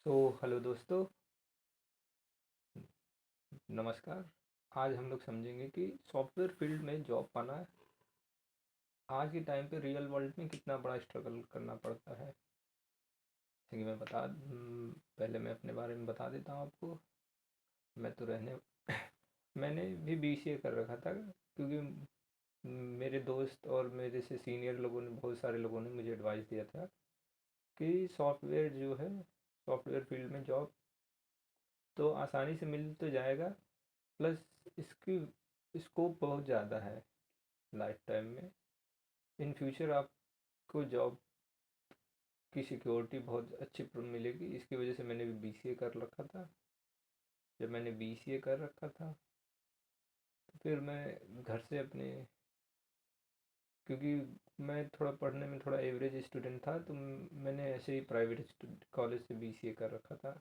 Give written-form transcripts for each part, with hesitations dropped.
Hello दोस्तों, नमस्कार। आज हम लोग समझेंगे कि सॉफ्टवेयर फील्ड में जॉब पाना आज के टाइम पे रियल वर्ल्ड में कितना बड़ा स्ट्रगल करना पड़ता है। जैसे कि पहले मैं अपने बारे में बता देता हूँ आपको। मैं तो रहने मैंने भी बीसीए कर रखा था, क्योंकि मेरे दोस्त और मेरे से सीनियर लोगों ने, बहुत सारे लोगों ने मुझे एडवाइस दिया था कि सॉफ्टवेयर फील्ड में जॉब तो आसानी से मिल तो जाएगा, प्लस इसकी स्कोप बहुत ज़्यादा है लाइफ टाइम में। इन फ्यूचर आपको जॉब की सिक्योरिटी बहुत अच्छी मिलेगी। इसकी वजह से मैंने भी बीसीए कर रखा था। जब मैंने बीसीए कर रखा था तो फिर मैं घर से अपने, क्योंकि मैं थोड़ा पढ़ने में थोड़ा एवरेज स्टूडेंट था, तो मैंने ऐसे ही प्राइवेट कॉलेज से बीसीए कर रखा था।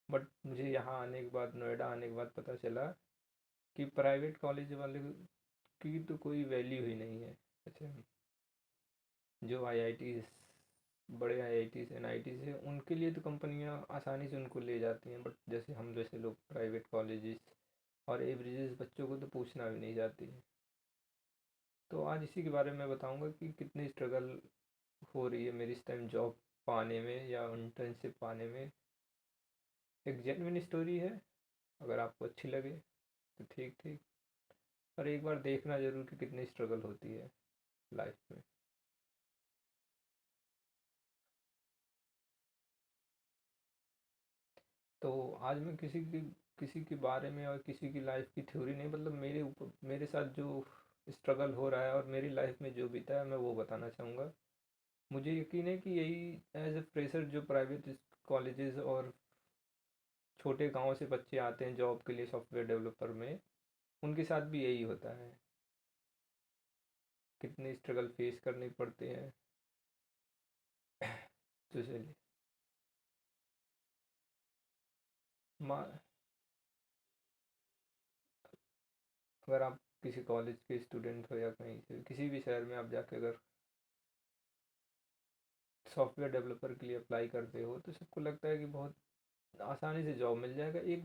बट मुझे यहाँ आने के बाद, नोएडा आने के बाद पता चला कि प्राइवेट कॉलेज वाले की तो कोई वैल्यू ही नहीं है। अच्छा, जो आईआईटी, बड़े आईआईटीज़ एनआईटीज़ है, उनके लिए तो कंपनियां आसानी से उनको ले जाती हैं, बट जैसे हम जैसे लोग प्राइवेट कॉलेजेस और एवरेजेस बच्चों को तो पूछना भी नहीं जाती है। तो आज इसी के बारे में बताऊंगा कि कितनी स्ट्रगल हो रही है मेरी इस टाइम जॉब पाने में या इंटर्नशिप पाने में। एक जेन्युइन स्टोरी है, अगर आपको अच्छी लगे तो ठीक ठीक, पर एक बार देखना ज़रूर कि कितनी स्ट्रगल होती है लाइफ में। तो आज मैं किसी के बारे में और किसी की लाइफ की थ्योरी नहीं, मतलब मेरे ऊपर, मेरे साथ जो स्ट्रगल हो रहा है और मेरी लाइफ में जो बीता है मैं वो बताना चाहूँगा। मुझे यकीन है कि यही, एज ए फ्रेशर जो प्राइवेट कॉलेजेस और छोटे गांव से बच्चे आते हैं जॉब के लिए सॉफ्टवेयर डेवलपर में, उनके साथ भी यही होता है। कितने स्ट्रगल फेस करने पड़ते हैं। तो चलिए, मा- अगर आप किसी कॉलेज के स्टूडेंट हो या कहीं से किसी भी शहर में आप जाके अगर सॉफ्टवेयर डेवलपर के लिए अप्लाई करते हो तो सबको लगता है कि बहुत आसानी से जॉब मिल जाएगा। एक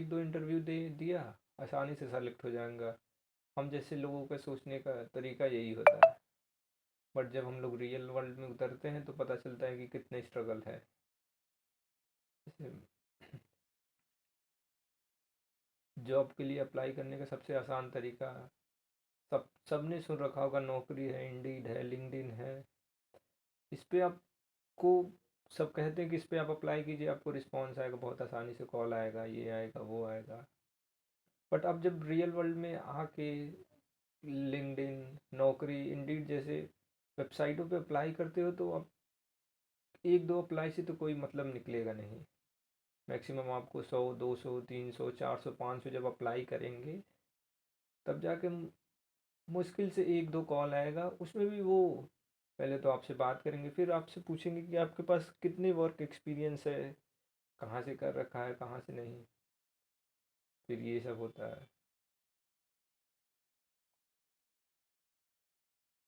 दो इंटरव्यू दे दिया, आसानी से सेलेक्ट हो जाएगा। हम जैसे लोगों का सोचने का तरीका यही होता है। बट जब हम लोग रियल वर्ल्ड में उतरते हैं तो पता चलता है कि कितने स्ट्रगल है। जैसे जॉब के लिए अप्लाई करने का सबसे आसान तरीका, सबने सुन रखा होगा, नौकरी है, इंडीड है, लिंक्डइन है। इस पे आपको, सब कहते हैं कि इस पे आप अप्लाई कीजिए, आपको रिस्पॉन्स आएगा, बहुत आसानी से कॉल आएगा, ये आएगा वो आएगा। बट अब जब रियल वर्ल्ड में आके लिंक्डइन, नौकरी, इंडीड जैसे वेबसाइटों पे अप्लाई करते हो तो अब एक दो अप्लाई से तो कोई मतलब निकलेगा नहीं। मैक्सिमम आपको 100, 200, 300, 400, 500 जब अप्लाई करेंगे तब जाके मुश्किल से एक दो कॉल आएगा। उसमें भी वो पहले तो आपसे बात करेंगे, फिर आपसे पूछेंगे कि आपके पास कितने वर्क एक्सपीरियंस है, कहाँ से कर रखा है, कहाँ से नहीं। फिर ये सब होता है।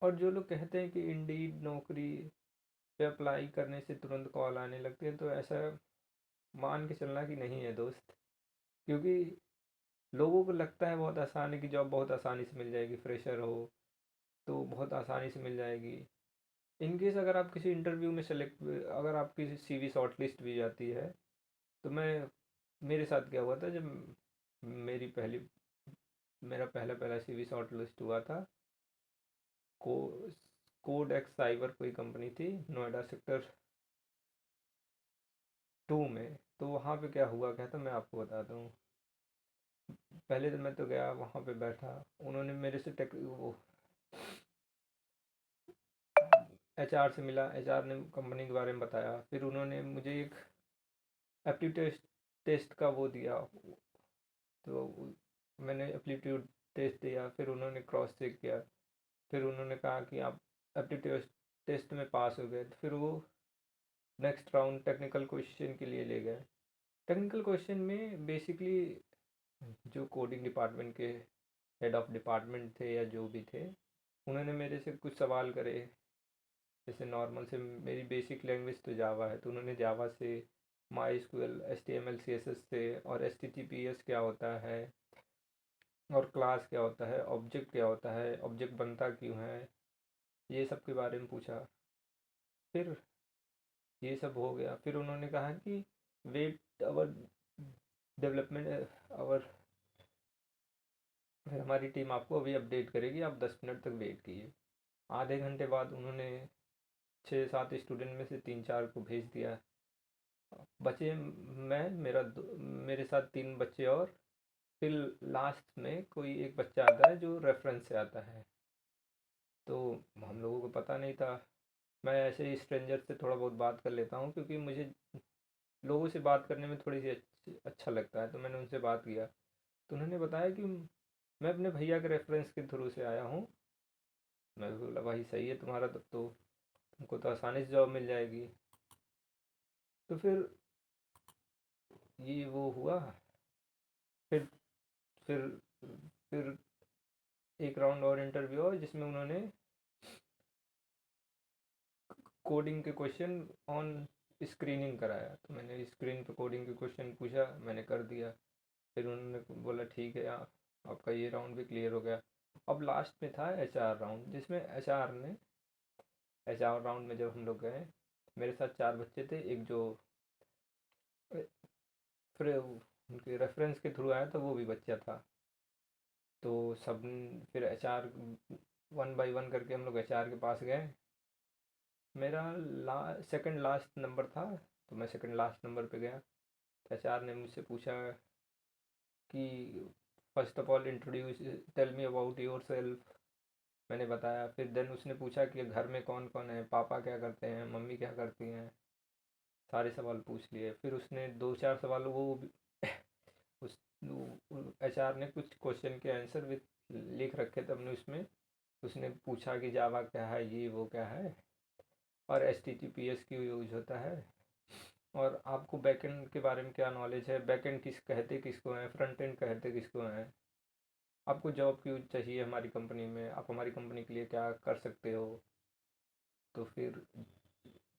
और जो लोग कहते हैं कि इंडीड, नौकरी पे अप्लाई करने से तुरंत कॉल आने लगते हैं, तो ऐसा मान के चलना कि नहीं है दोस्त। क्योंकि लोगों को लगता है बहुत आसान है कि जॉब बहुत आसानी से मिल जाएगी, फ्रेशर हो तो बहुत आसानी से मिल जाएगी। इनकेस अगर आप किसी इंटरव्यू में सेलेक्ट, अगर आपकी सीवी शॉर्ट लिस्ट भी जाती है, तो मेरे साथ क्या हुआ था, जब मेरी पहली मेरा पहला पहला सीवी शॉर्ट लिस्ट हुआ था, को कोड एक्स साइबर कोई कंपनी थी, नोएडा सेक्टर 2 में। तो वहाँ पे क्या हुआ क्या था मैं आपको बताता हूँ। पहले तो मैं तो गया वहाँ पे बैठा, उन्होंने मेरे से टेक वो एचआर से मिला, एचआर ने कंपनी के बारे में बताया, फिर उन्होंने मुझे एक एप्टीट्यूड टेस्ट का वो दिया। तो मैंने एप्टीट्यूड टेस्ट दिया, फिर उन्होंने क्रॉस चेक किया, फिर उन्होंने कहा कि आप एप्टीट्यूड टेस्ट में पास हो गए, तो फिर वो नेक्स्ट राउंड टेक्निकल क्वेश्चन के लिए ले गए। टेक्निकल क्वेश्चन में बेसिकली जो कोडिंग डिपार्टमेंट के हेड ऑफ डिपार्टमेंट थे या जो भी थे, उन्होंने मेरे से कुछ सवाल करे। जैसे नॉर्मल से, मेरी बेसिक लैंग्वेज तो जावा है, तो उन्होंने जावा से MySQL HTML CSS से, और HTTPS क्या होता है, और क्लास क्या होता है, ऑब्जेक्ट क्या होता है, ऑब्जेक्ट बनता क्यों है, ये सब के बारे में पूछा। फिर ये सब हो गया, फिर उन्होंने कहा कि वेट आवर डेवलपमेंट आवर, फिर हमारी टीम आपको अभी अपडेट करेगी, आप 10 मिनट तक वेट कीजिए। आधे घंटे बाद उन्होंने 6-7 स्टूडेंट में से 3-4 को भेज दिया। बचे मैं, मेरे साथ 3 बच्चे, और फिर लास्ट में कोई एक बच्चा आता है जो रेफरेंस से आता है। तो हम लोगों को पता नहीं था। मैं ऐसे ही स्ट्रेंजर से थोड़ा बहुत बात कर लेता हूँ, क्योंकि मुझे लोगों से बात करने में थोड़ी सी अच्छा लगता है। तो मैंने उनसे बात किया, तो उन्होंने बताया कि मैं अपने भैया के रेफरेंस के थ्रू से आया हूँ। मैं बोला भाई सही है तुम्हारा, तब तो तुमको तो आसानी से जॉब मिल जाएगी। तो ये वो हुआ। फिर फिर फिर एक राउंड और इंटरव्यू हुआ, जिसमें उन्होंने कोडिंग के क्वेश्चन ऑन स्क्रीनिंग कराया। तो मैंने स्क्रीन पे कोडिंग के क्वेश्चन पूछा, मैंने कर दिया। फिर उन्होंने बोला ठीक है, आपका ये राउंड भी क्लियर हो गया। अब लास्ट में था HR राउंड, जिसमें HR राउंड में जब हम लोग गए, मेरे साथ 4 बच्चे थे। एक जो फिर उनके रेफरेंस के थ्रू आया था, वो भी बच्चा था। तो सब फिर HR 1 बाय 1 करके हम लोग HR के पास गए। मेरा सेकंड लास्ट नंबर था, तो मैं सेकंड लास्ट नंबर पे गया। तो HR ने मुझसे पूछा कि first of all introduce, tell me about yourself. मैंने बताया। फिर देन उसने पूछा कि घर में कौन कौन है, पापा क्या करते हैं, मम्मी क्या करती हैं। सारे सवाल पूछ लिए। फिर उसने 2-4 सवाल उस HR ने कुछ क्वेश्चन के आंसर विद लिख रखे थे अपने उसमें। उसने पूछा कि जावा क्या है, ये वो क्या है, और HTTPS क्यों यूज होता है, और आपको बैकएंड के बारे में क्या नॉलेज है, बैकएंड किसको हैं, फ्रंट एंड कहते किसको हैं, आपको जॉब क्यों चाहिए हमारी कंपनी में, आप हमारी कंपनी के लिए क्या कर सकते हो। तो फिर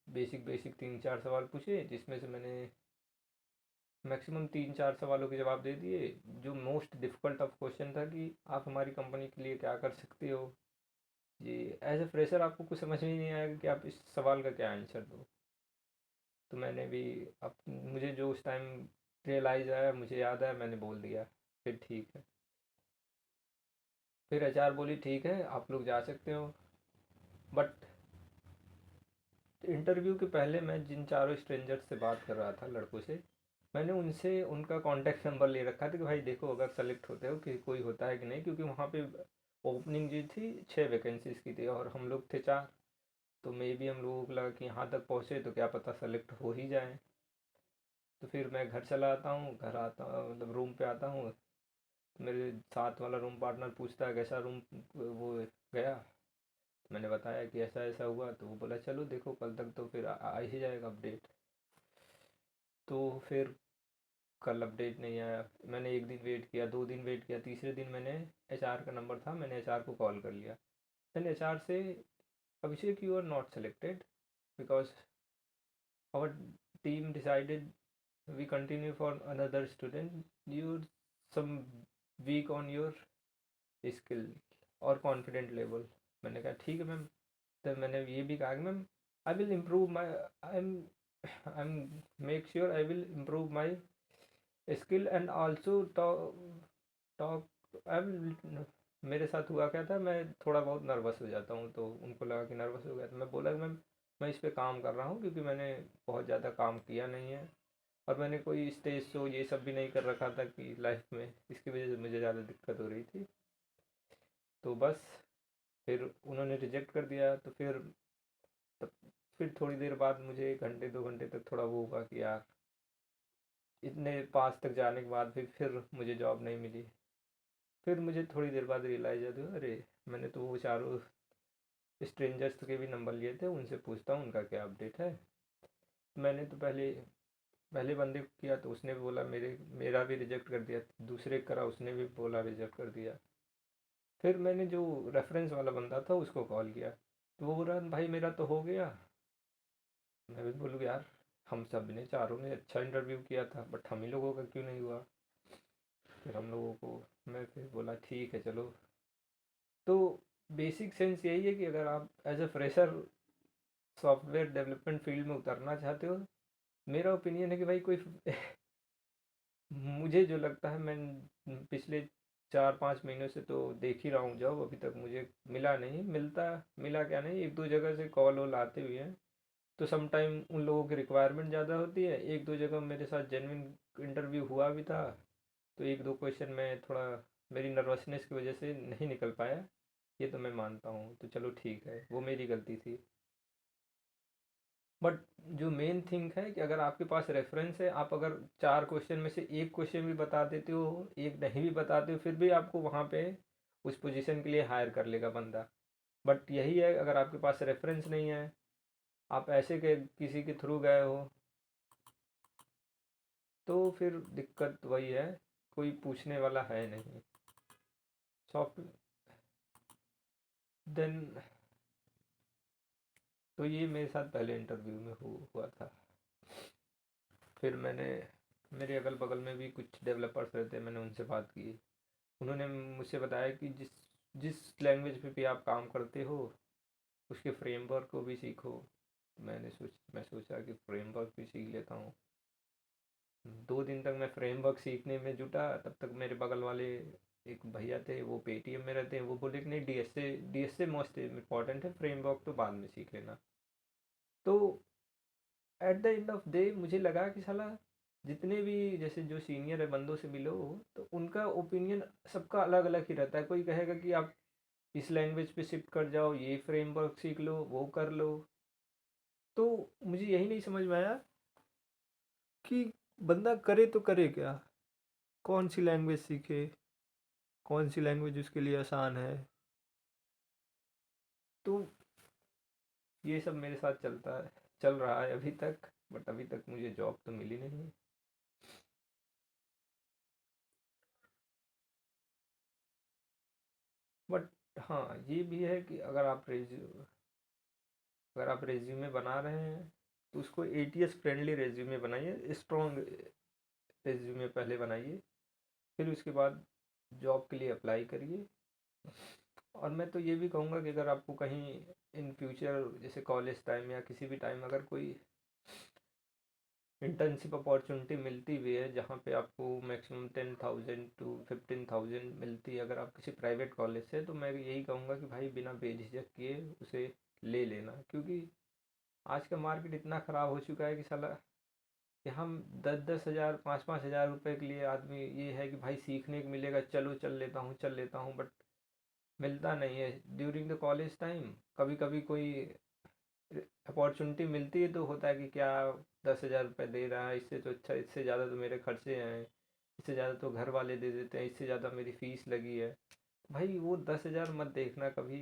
बेसिक बेसिक 3-4 सवाल पूछे, जिसमें से मैंने मैक्सिमम 3-4 सवालों के जवाब दे दिए। जो मोस्ट डिफ़िकल्ट ऑफ क्वेश्चन था कि आप हमारी कंपनी के लिए क्या कर सकते हो, ये एज ए फ्रेशर आपको कुछ समझ में ही नहीं आएगा कि आप इस सवाल का क्या आंसर दो। तो मैंने भी, अब मुझे जो उस टाइम रियलाइज़ आया, मुझे याद आया, मैंने बोल दिया। फिर ठीक है। फिर HR बोली ठीक है आप लोग जा सकते हो। बट इंटरव्यू के पहले मैं जिन 4 स्ट्रेंजर्स से बात कर रहा था, लड़कों से, मैंने उनसे उनका कॉन्टैक्ट नंबर ले रखा था कि भाई देखो अगर सेलेक्ट होते हो कि कोई होता है कि नहीं, क्योंकि वहाँ पे ओपनिंग जी थी, 6 वैकेंसीज़ की थी और हम लोग थे 4। तो मे भी हम लोगों को लगा कि यहाँ तक पहुँचे तो क्या पता सेलेक्ट हो ही जाए। तो फिर मैं घर चला आता हूँ, घर आता मतलब रूम पे आता हूँ। तो मेरे साथ वाला रूम पार्टनर पूछता है कैसा रूम वो गया। मैंने बताया कि ऐसा ऐसा हुआ। तो वो बोला चलो देखो कल तक तो फिर आ ही जाएगा अपडेट। तो फिर कल अपडेट नहीं आया। मैंने एक दिन वेट किया, 2 दिन वेट किया, तीसरे दिन मैंने, HR का नंबर था, मैंने HR को कॉल कर लिया। मैंने HR से, Abhishek you are not selected because our team decided we continue for another student, you some week on your skill और कॉन्फिडेंट लेवल। मैंने कहा ठीक है मैम। तो मैंने ये भी कहा कि ma'am I will improve my, I am make sure I will improve my skill and also talk I will. मेरे साथ हुआ क्या था, मैं थोड़ा बहुत नर्वस हो जाता हूँ, तो उनको लगा कि नर्वस हो गया। तो मैं बोला कि मैम मैं इस पे काम कर रहा हूँ, क्योंकि मैंने बहुत ज़्यादा काम किया नहीं है, और मैंने कोई स्टेज शो ये सब भी नहीं कर रखा था कि लाइफ में, इसकी वजह से मुझे ज़्यादा दिक्कत हो रही थी। तो बस फिर उन्होंने रिजेक्ट कर दिया। तो तब फिर थोड़ी देर बाद मुझे 1-2 घंटे तक थोड़ा वो हुआ कि यार इतने पास तक जाने के बाद भी फिर मुझे जॉब नहीं मिली। फिर मुझे थोड़ी देर बाद रियलाइज़ हुआ, अरे मैंने तो वो 4 स्ट्रेंजर्स के भी नंबर लिए थे, उनसे पूछता हूँ उनका क्या अपडेट है। मैंने तो पहले पहले बंदे को किया तो उसने भी बोला मेरा भी रिजेक्ट कर दिया, दूसरे को करा उसने भी बोला रिजेक्ट कर दिया। फिर मैंने जो रेफरेंस वाला बंदा था उसको कॉल किया, तो वो बोल रहा भाई मेरा तो हो गया। मैं भी बोलूँ यार हम सब ने चारों ने अच्छा इंटरव्यू किया था, बट हम ही लोगों का क्यों नहीं हुआ। फिर हम लोगों को, मैं फिर बोला ठीक है चलो। तो बेसिक सेंस यही है कि अगर आप as a fresher software development field में उतरना चाहते हो, मेरा ओपिनियन है कि भाई कोई मुझे जो लगता है, मैं पिछले 4-5 महीनों से तो देख ही रहा हूँ जॉब, अभी तक मुझे मिला नहीं। मिला क्या नहीं, एक दो जगह से कॉल वॉल आते हुए हैं। तो सम टाइम उन लोगों की रिक्वायरमेंट ज़्यादा होती है, एक दो जगह मेरे साथ जेन्युइन इंटरव्यू हुआ भी था। तो एक दो क्वेश्चन में थोड़ा मेरी नर्वसनेस की वजह से नहीं निकल पाया, ये तो मैं मानता हूँ। तो चलो ठीक है, वो मेरी गलती थी। बट जो मेन थिंग है कि अगर आपके पास रेफरेंस है, आप अगर 4 क्वेश्चन में से एक क्वेश्चन भी बता देते हो, एक नहीं भी बताते हो, फिर भी आपको वहाँ पे उस पोजीशन के लिए हायर कर लेगा बंदा। बट यही है, अगर आपके पास रेफरेंस नहीं है, आप ऐसे के किसी के थ्रू गए हो, तो फिर दिक्कत वही है, कोई पूछने वाला है नहीं। सॉफ्ट देन, तो ये मेरे साथ पहले इंटरव्यू में हुआ था। फिर मैंने, मेरे अगल बगल में भी कुछ डेवलपर्स रहते हैं, मैंने उनसे बात की। उन्होंने मुझसे बताया कि जिस जिस लैंग्वेज पे भी आप काम करते हो, उसके फ्रेमवर्क को भी सीखो। मैं सोचा कि फ्रेमवर्क भी सीख लेता हूँ। 2 दिन तक मैं फ्रेमवर्क सीखने में जुटा, तब तक मेरे बगल वाले एक भैया थे, वो पेटीएम में रहते हैं, वो बोले कि नहीं, डीएसए मोस्ट इम्पॉर्टेंट है, फ्रेमवर्क तो बाद में सीख लेना। तो at the end of day मुझे लगा कि साला, जितने भी जैसे जो सीनियर है बंदों से मिलो, तो उनका ओपिनियन सबका अलग अलग ही रहता है। कोई कहेगा कि आप इस लैंग्वेज पे शिफ्ट कर जाओ, ये फ्रेमवर्क सीख लो, वो कर लो। तो मुझे यही नहीं समझ में आया कि बंदा करे तो करे क्या, कौन सी लैंग्वेज सीखे, कौन सी लैंग्वेज उसके लिए आसान है। तो ये सब मेरे साथ चल रहा है अभी तक, बट अभी तक मुझे जॉब तो मिली नहीं। बट हाँ, ये भी है कि अगर आप रेज्यूमे बना रहे हैं, तो उसको एटीएस फ्रेंडली रेज्यूमे बनाइए, स्ट्रॉन्ग रेज्यूमे पहले बनाइए, फिर उसके बाद जॉब के लिए अप्लाई करिए। और मैं तो ये भी कहूँगा कि अगर आपको कहीं इन फ्यूचर, जैसे कॉलेज टाइम या किसी भी टाइम, अगर कोई इंटर्नशिप अपॉर्चुनिटी मिलती भी है जहाँ पे आपको मैक्सिमम 10,000 to 15,000 मिलती है, अगर आप किसी प्राइवेट कॉलेज से, तो मैं यही कहूँगा कि भाई बिना बेझिझक किए उसे ले लेना। क्योंकि आज का मार्केट इतना ख़राब हो चुका है कि साला, कि हम 10-10 हज़ार 5-5 हज़ार रुपये के लिए आदमी, ये है कि भाई सीखने को मिलेगा, चलो चल लेता हूँ, बट मिलता नहीं है ड्यूरिंग द कॉलेज टाइम। कभी कभी कोई अपॉर्चुनिटी मिलती है तो होता है कि क्या 10,000 रुपये दे रहा है, इससे तो अच्छा, इससे ज़्यादा तो मेरे खर्चे हैं, इससे ज़्यादा तो घर वाले दे देते हैं, इससे ज़्यादा मेरी फीस लगी है। भाई वो 10,000 मत देखना कभी,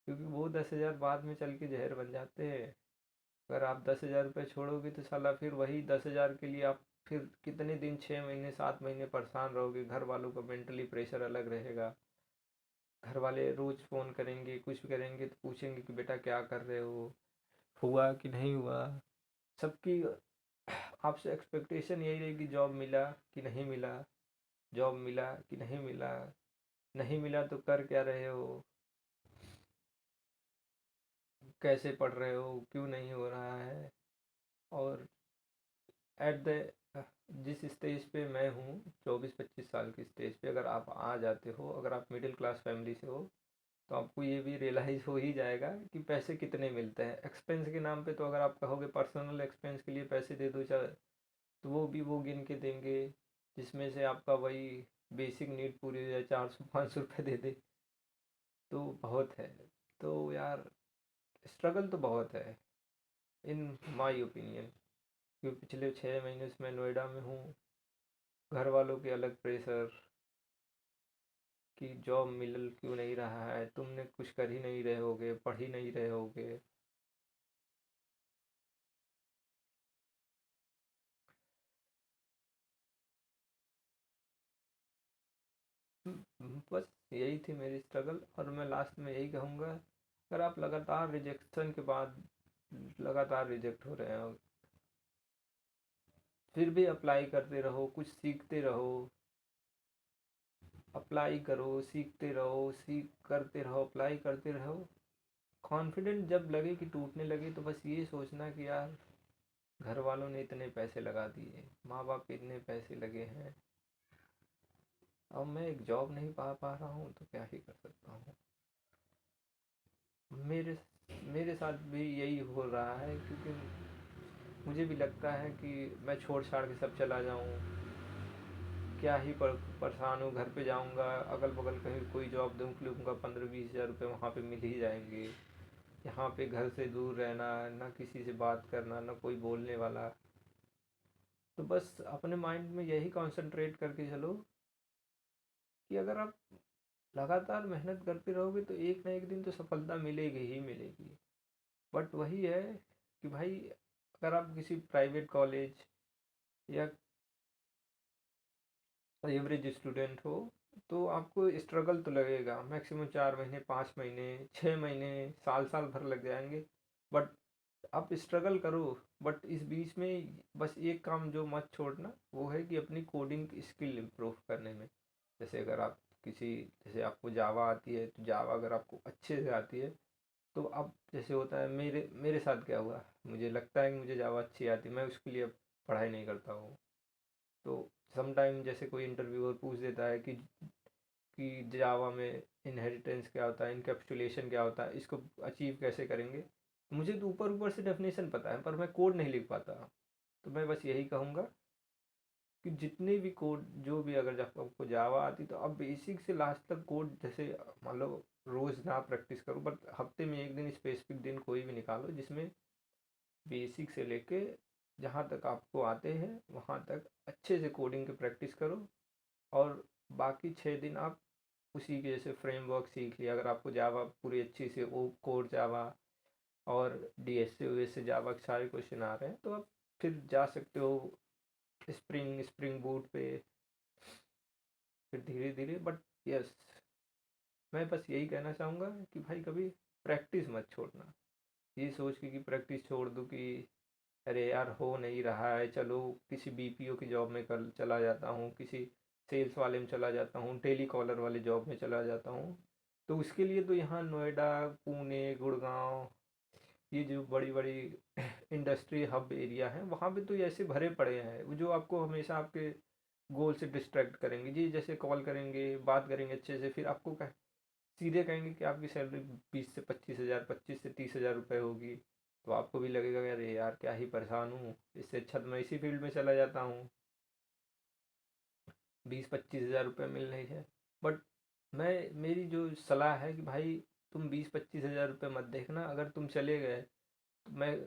क्योंकि वो 10,000 बाद में चल के जहर बन जाते हैं। अगर आप 10,000 रुपये छोड़ोगे, तो साला फिर वही 10,000 के लिए आप फिर कितने दिन, 6 महीने 7 महीने परेशान रहोगे। घर वालों का मेंटली प्रेशर अलग रहेगा, घर वाले रोज़ फ़ोन करेंगे, कुछ भी करेंगे तो पूछेंगे कि बेटा क्या कर रहे हो, हुआ कि नहीं हुआ। सबकी आपसे एक्सपेक्टेशन यही रहेगी, जॉब मिला कि नहीं मिला, जॉब मिला कि नहीं मिला, नहीं मिला तो कर क्या रहे हो, कैसे पढ़ रहे हो, क्यों नहीं हो रहा है। और एट द जिस स्टेज पे मैं हूँ, 24-25 साल की स्टेज पे अगर आप आ जाते हो, अगर आप मिडिल क्लास फैमिली से हो, तो आपको ये भी रियलाइज़ हो ही जाएगा कि पैसे कितने मिलते हैं एक्सपेंस के नाम पे। तो अगर आप कहोगे पर्सनल एक्सपेंस के लिए पैसे दे दो, चाहे, तो वो भी वो गिन के देंगे, जिसमें से आपका वही बेसिक नीड पूरी हो जाए, 400-500 रुपये दे दे, तो बहुत है। तो यार, स्ट्रगल तो बहुत है इन माय ओपिनियन। क्योंकि पिछले 6 महीने से मैं नोएडा में हूँ, घर वालों के अलग प्रेशर कि जॉब मिल क्यों नहीं रहा है, तुमने कुछ कर ही नहीं रहे होगे, पढ़ ही नहीं रहे होगे। बस यही थी मेरी स्ट्रगल। और मैं लास्ट में यही कहूँगा, अगर आप लगातार रिजेक्शन के बाद लगातार रिजेक्ट हो रहे हो, फिर भी अप्लाई करते रहो, कुछ सीखते रहो, अप्लाई करो, सीखते रहो, सीख करते रहो, अप्लाई करते रहो। कॉन्फिडेंट जब लगे कि टूटने लगे तो बस ये सोचना कि यार घर वालों ने इतने पैसे लगा दिए, माँ बाप के इतने पैसे लगे हैं, अब मैं एक जॉब नहीं पा रहा हूँ तो क्या ही कर सकता हूँ। मेरे मेरे साथ भी यही हो रहा है, क्योंकि मुझे भी लगता है कि मैं छोड़ छाड़ के सब चला जाऊँ, क्या ही परेशान हूँ, घर पे जाऊँगा अगल बगल कहीं कोई जॉब ढूंढ लूँगा, 15-20 हज़ार रुपये वहाँ पे मिल ही जाएंगे। यहाँ पे घर से दूर रहना, ना किसी से बात करना, ना कोई बोलने वाला। तो बस अपने माइंड में यही कंसंट्रेट करके चलो कि अगर आप लगातार मेहनत करते रहोगे तो एक ना एक दिन तो सफलता मिलेगी ही मिलेगी। बट वही है कि भाई अगर आप किसी प्राइवेट कॉलेज या एवरेज स्टूडेंट हो तो आपको स्ट्रगल तो लगेगा, मैक्सिमम 4 महीने, 5 महीने, 6 महीने, साल साल भर लग जाएंगे। बट आप स्ट्रगल करो। बट इस बीच में बस एक काम जो मत छोड़ना वो है कि अपनी कोडिंग स्किल इम्प्रूव करने में। जैसे अगर आप किसी जैसे आपको जावा आती है तो जावा अगर आपको अच्छे से आती है तो अब जैसे होता है, मेरे मेरे साथ क्या हुआ, मुझे लगता है कि मुझे जावा अच्छी आती, मैं उसके लिए अब पढ़ाई नहीं करता हूँ। तो समटाइम जैसे कोई इंटरव्यूअर पूछ देता है कि जावा में इनहेरिटेंस क्या होता है, इनकैप्सुलेशन क्या होता है, इसको अचीव कैसे करेंगे। मुझे तो ऊपर ऊपर से डेफिनेशन पता है पर मैं कोड नहीं लिख पाता। तो मैं बस यही कहूँगा कि जितने भी कोड जो भी अगर जब आपको जावा आती तो आप बेसिक से लास्ट तक कोड जैसे मान लो रोज़ ना प्रैक्टिस करो बट हफ्ते में एक दिन स्पेसिफिक दिन कोई भी निकालो जिसमें बेसिक से लेके जहाँ तक आपको आते हैं वहाँ तक अच्छे से कोडिंग की प्रैक्टिस करो। और बाकी 6 दिन आप उसी के जैसे फ्रेमवर्क सीख लिया, अगर आपको जावा पूरी अच्छी से वो कोर जावा और डी एस से जावा के सारे क्वेश्चन आ रहे हैं तो आप फिर जा सकते हो स्प्रिंग बूट पे, फिर धीरे धीरे। बट यस, मैं बस यही कहना चाहूँगा कि भाई कभी प्रैक्टिस मत छोड़ना। ये सोच के कि प्रैक्टिस छोड़ दूँ कि अरे यार हो नहीं रहा है, चलो किसी बीपीओ की जॉब में कर चला जाता हूँ, किसी सेल्स वाले में चला जाता हूँ, टेली कॉलर वाले जॉब में चला जाता हूँ। तो उसके लिए तो यहाँ नोएडा, पुणे, गुड़गांव, ये जो बड़ी बड़ी इंडस्ट्री हब एरिया हैं वहाँ पे तो ऐसे भरे पड़े हैं वो जो आपको हमेशा आपके गोल से डिस्ट्रैक्ट करेंगे जी। जैसे कॉल करेंगे, बात करेंगे अच्छे से, फिर आपको सीधे कहेंगे कि आपकी सैलरी 20 से 25 हज़ार, 25 से 30 हज़ार रुपये होगी। तो आपको भी लगेगा कि अरे यार क्या ही परेशान हूँ, इससे अच्छा तो मैं इसी फील्ड में चला जाता हूँ, 20-25 हज़ार रुपये मिल रही है। बट मेरी जो सलाह है कि भाई तुम 20-25 हज़ार रुपये मत देखना, अगर तुम चले गए तो मैं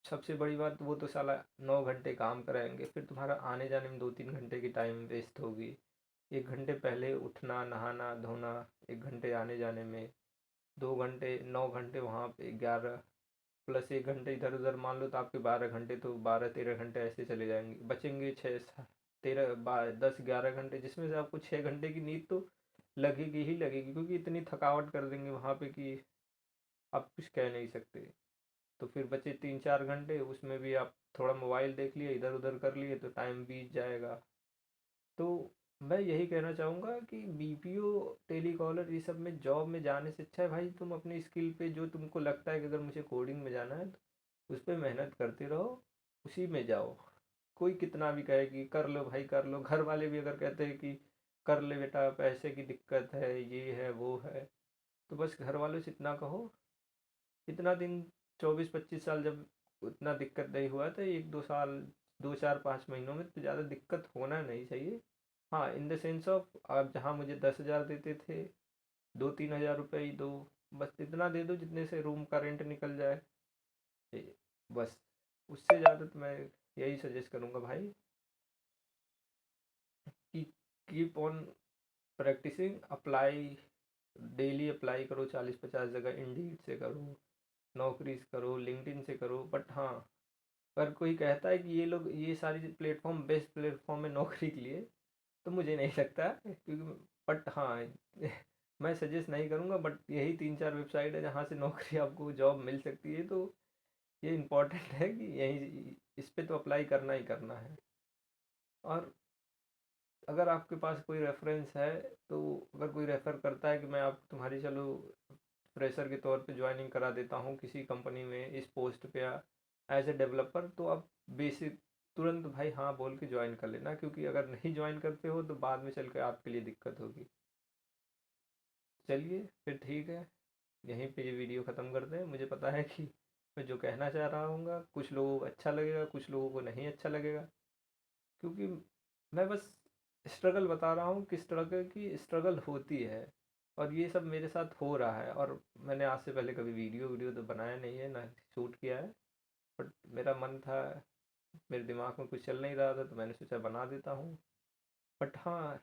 सबसे बड़ी बात वो तो साला 9 घंटे काम कराएंगे, फिर तुम्हारा आने जाने में 2-3 घंटे की टाइम वेस्ट होगी। 1 घंटे पहले उठना, नहाना धोना, 1 घंटे आने जाने में, 2 घंटे, 9 घंटे वहाँ पे, 11 प्लस 1 घंटे इधर उधर मान लो तो आपके 12 घंटे, तो 12-13 घंटे ऐसे चले जाएंगे, बचेंगे 10-11 घंटे जिसमें से आपको 6 घंटे की नींद तो लगेगी ही लगेगी, क्योंकि इतनी थकावट कर देंगे वहाँ पे कि आप कुछ कह नहीं सकते। तो फिर बचे 3-4 घंटे, उसमें भी आप थोड़ा मोबाइल देख लिए, इधर उधर कर लिए तो टाइम बीत जाएगा। तो मैं यही कहना चाहूँगा कि बीपीओ, टेलीकॉलर ये सब में जॉब में जाने से अच्छा है भाई तुम अपनी स्किल पे जो तुमको लगता है कि अगर मुझे कोडिंग में जाना है तो उस पर मेहनत करते रहो, उसी में जाओ। कोई कितना भी कहे कि कर लो भाई कर लो, घर वाले भी अगर कहते हैं कि कर ले बेटा पैसे की दिक्कत है, ये है वो है, तो बस घर वालों से इतना कहो। इतना दिन 24-25 साल जब उतना दिक्कत नहीं हुआ तो 1-2 साल, 2-4-5 महीनों में तो ज़्यादा दिक्कत होना नहीं चाहिए। हाँ, इन द सेंस ऑफ आप जहाँ मुझे 10 हज़ार देते थे, 2-3 हज़ार रुपये ही दो, बस इतना दे दो जितने से रूम का रेंट निकल जाए। बस उससे ज़्यादा तो मैं यही सजेस्ट करूँगा भाई कि keep on practising, apply, daily apply करो, 40-50 जगह, इंडीड से करो, नौकरी से करो, लिंक्डइन से करो। बट हाँ, अगर कोई कहता है कि ये लोग ये सारी प्लेटफॉर्म बेस्ट प्लेटफॉर्म है नौकरी के लिए तो मुझे नहीं लगता, क्योंकि बट हाँ मैं सजेस्ट नहीं करूँगा। बट यही 3-4 वेबसाइट है जहाँ से नौकरी आपको जॉब मिल सकती है, तो ये इम्पोर्टेंट है कि यही इस पे तो अप्लाई करना ही करना है। और अगर आपके पास कोई रेफरेंस है, तो अगर कोई रेफ़र करता है कि मैं आप तुम्हारी चलो फ्रेशर के तौर पे ज्वाइनिंग करा देता हूँ किसी कंपनी में इस पोस्ट पे या एज ए डेवलपर, तो आप बेसिक तुरंत भाई हाँ बोल के ज्वाइन कर लेना, क्योंकि अगर नहीं ज्वाइन करते हो तो बाद में चल के आपके लिए दिक्कत होगी। चलिए फिर ठीक है, यहीं पे ये वीडियो ख़त्म करते हैं। मुझे पता है कि मैं जो कहना चाह रहा हूँगा कुछ लोगों को अच्छा लगेगा, कुछ लोगों को नहीं अच्छा लगेगा, क्योंकि मैं बस स्ट्रगल बता रहा हूँ, किस तरह की स्ट्रगल होती है, और ये सब मेरे साथ हो रहा है। और मैंने आज से पहले कभी वीडियो वीडियो तो बनाया नहीं है, ना शूट किया है, बट मेरा मन था, मेरे दिमाग में कुछ चल नहीं रहा था, तो मैंने सोचा बना देता हूँ। बट हाँ,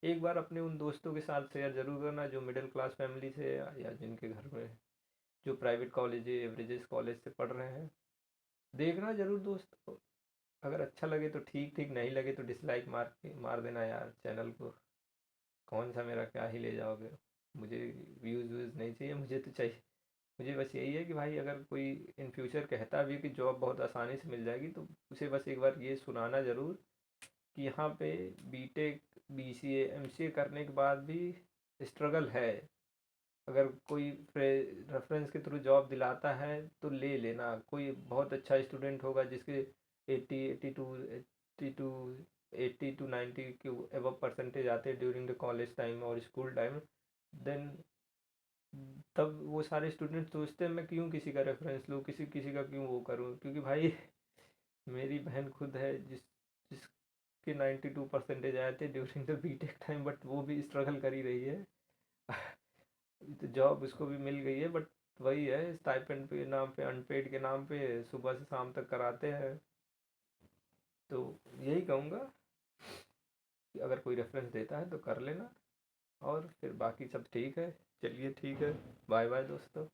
एक बार अपने उन दोस्तों के साथ शेयर ज़रूर करना जो मिडिल क्लास फैमिली से या जिनके घर में जो प्राइवेट कॉलेज एवरेजेस कॉलेज से पढ़ रहे हैं, देखना ज़रूर दोस्त। अगर अच्छा लगे तो ठीक ठीक, नहीं लगे तो डिसलाइक मार देना यार चैनल को। कौन सा मेरा क्या ही ले जाओगे, मुझे व्यूज़ व्यूज़ नहीं चाहिए, मुझे तो चाहिए, मुझे बस यही है कि भाई अगर कोई इन फ्यूचर कहता भी कि जॉब बहुत आसानी से मिल जाएगी, तो उसे बस एक बार ये सुनाना ज़रूर कि यहाँ पे बीटेक बीसीए एमसीए करने के बाद भी स्ट्रगल है। अगर कोई रेफरेंस के थ्रू जॉब दिलाता है तो ले लेना, कोई बहुत अच्छा स्टूडेंट होगा जिसके 80 टू 90 के एबव परसेंटेज आते हैं ड्यूरिंग द कॉलेज टाइम और स्कूल टाइम, देन तब वो सारे स्टूडेंट सोचते हैं मैं क्यों किसी का रेफरेंस लूँ, किसी किसी का क्यों वो करूँ, क्योंकि भाई मेरी बहन खुद है जिसके 92 परसेंटेज आए थे during the BTech time, but वो भी स्ट्रगल कर ही रही है। तो जॉब उसको भी मिल गई है, बट वही है, स्टाइपेंड के नाम पे, अनपेड के नाम पे सुबह से शाम तक कराते हैं। तो यही कहूँगा कि अगर कोई रेफरेंस देता है तो कर लेना, और फिर बाकी सब ठीक है। चलिए ठीक है, बाय बाय दोस्तों।